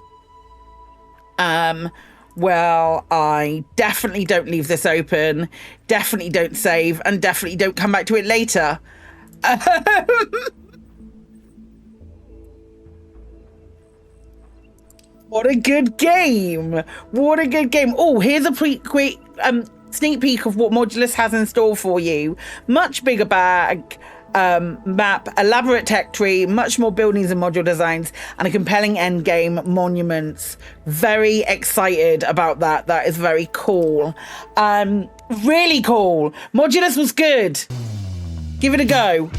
Well, I definitely don't leave this open, definitely don't save, and definitely don't come back to it later. What a good game. What a good game. Oh, here's a quick sneak peek of what Modulus has in store for you. Much bigger bag, map, elaborate tech tree, much more buildings and module designs, and a compelling end game, monuments. Very excited about that. That is very cool. Really cool. Modulus was good. Give it a go.